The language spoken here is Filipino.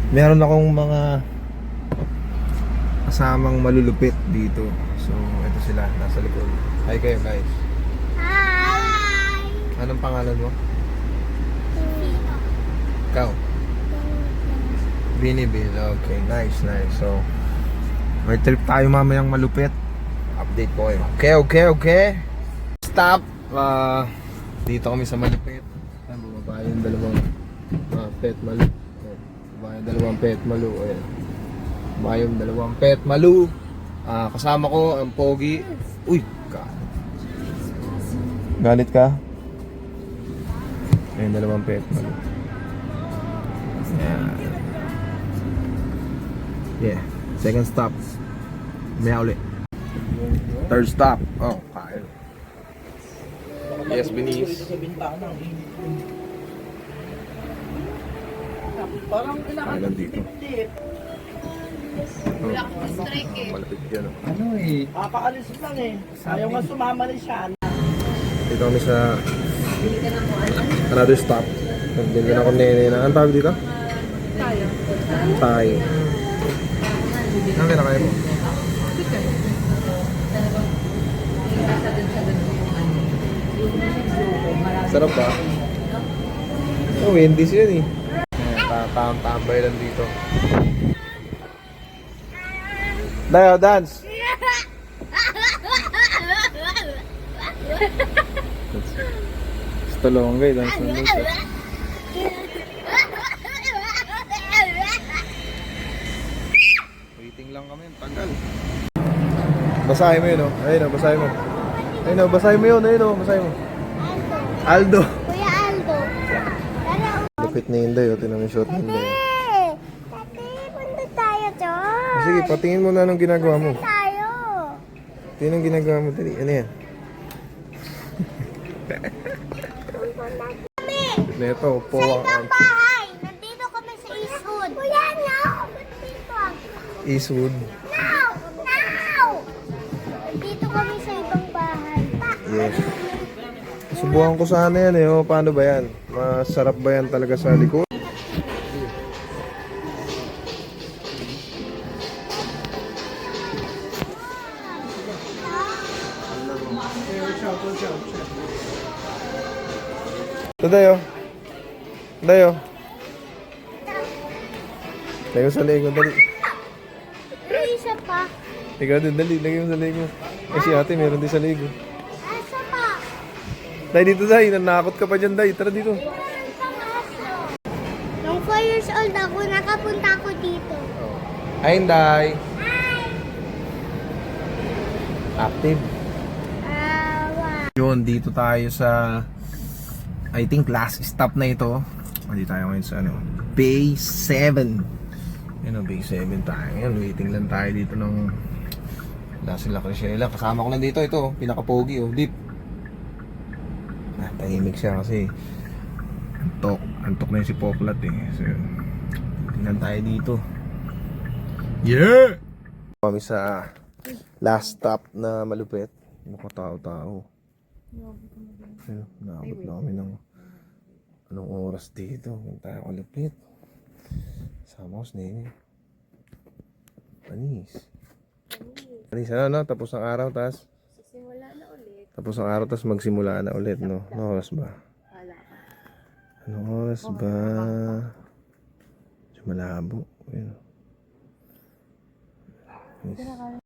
Meron akong mga kasamang malulupit dito. So, ito sila, nasa likod. Hi kayo guys. Hi! Anong pangalan mo? Ikaw? Binibin. Okay, nice. So, may trip tayo mamayang malupit. Update ko kayo. Okay. Stop! Dito kami sa malupit. Bumaba yung dalawang pet malu. Bumaba yung dalawang pet malu. Ayan. Bumaba yung dalawang pet malu. Kasama ko ang pogi. Uy! Galit ka? Ayun, dalawang pet malu. Yeah. Second stop. May ulit. Third stop. Oh, kain. Yes, Benice. Kailan dito? Malapit yan. Ano eh, papakalis lang eh. Ayaw nga sumama rin siya. Dito kami sa another stop. Nagbili na ako nene na. Anong tawag dito? Tayo. Ano kinakain mo? Sarap ba? Oh, Wendy's yun eh. Tambay lang dito. Dayo, dance! Gusto lang guys, dance na dito. Waiting lang kami, tagal. Basahin mo yun oh. Ayun oh, basahin mo. Ayun oh, basahin mo yun. Ayun oh, basahin mo. Aldo. Kuya Aldo. Lupit na yun dayo, tinan mo yung short nila. Tati, punta tayo dyan. Sige, patingin mo na anong ginagawa mo. Tayo. Tingin ang ginagawa mo. Dali, ano yan? Neto, po Sa ang ibang bahay. Nandito kami sa Eastwood. Kuya, no. Ba't dito? Eastwood. Now! Nandito kami sa ibang bahay. Yes. Subukan ko sana yan eh. Oh, paano ba yan? Masarap ba yan talaga sa likod? Dayo. Lagay mo sa leg mo, dali. May isa pa. Ikaw din, dali. Lagay mo sa leg mo. Kasi ate, meron din sa leg mo. Asa pa? Day, dito day. Nanakot ka pa dyan, day. Tara dito. Meron pang aso. Nung 4 years old ako, nakapunta ako dito. Ayun, day. Hi! Active. Awa. Yun, dito tayo sa I think last stop na ito. Dito tayo ngayon sa Bay 7. Yun o, Bay 7 tayo. Yan, waiting lang tayo dito ng sila Crishela. Kasama ko lang dito, ito, pinaka-pogi o, Deep. Tahimik siya kasi antok na yun si Poplat eh. So yun, tingnan tayo dito. Yeah! Kami sa last stop na malupit. Tao-tao. Ayun, naabot na kami ng anong oras dito. Kung tayo kalapit. Sama ko si Nene. Panis, ano? Tapos ang araw, tas? Sisimula na ulit. Tapos ang araw, tas magsimula na ulit, no? Anong oras ba? Wala pa. Anong oras ba? Medyo malabo. Ayun. Yes.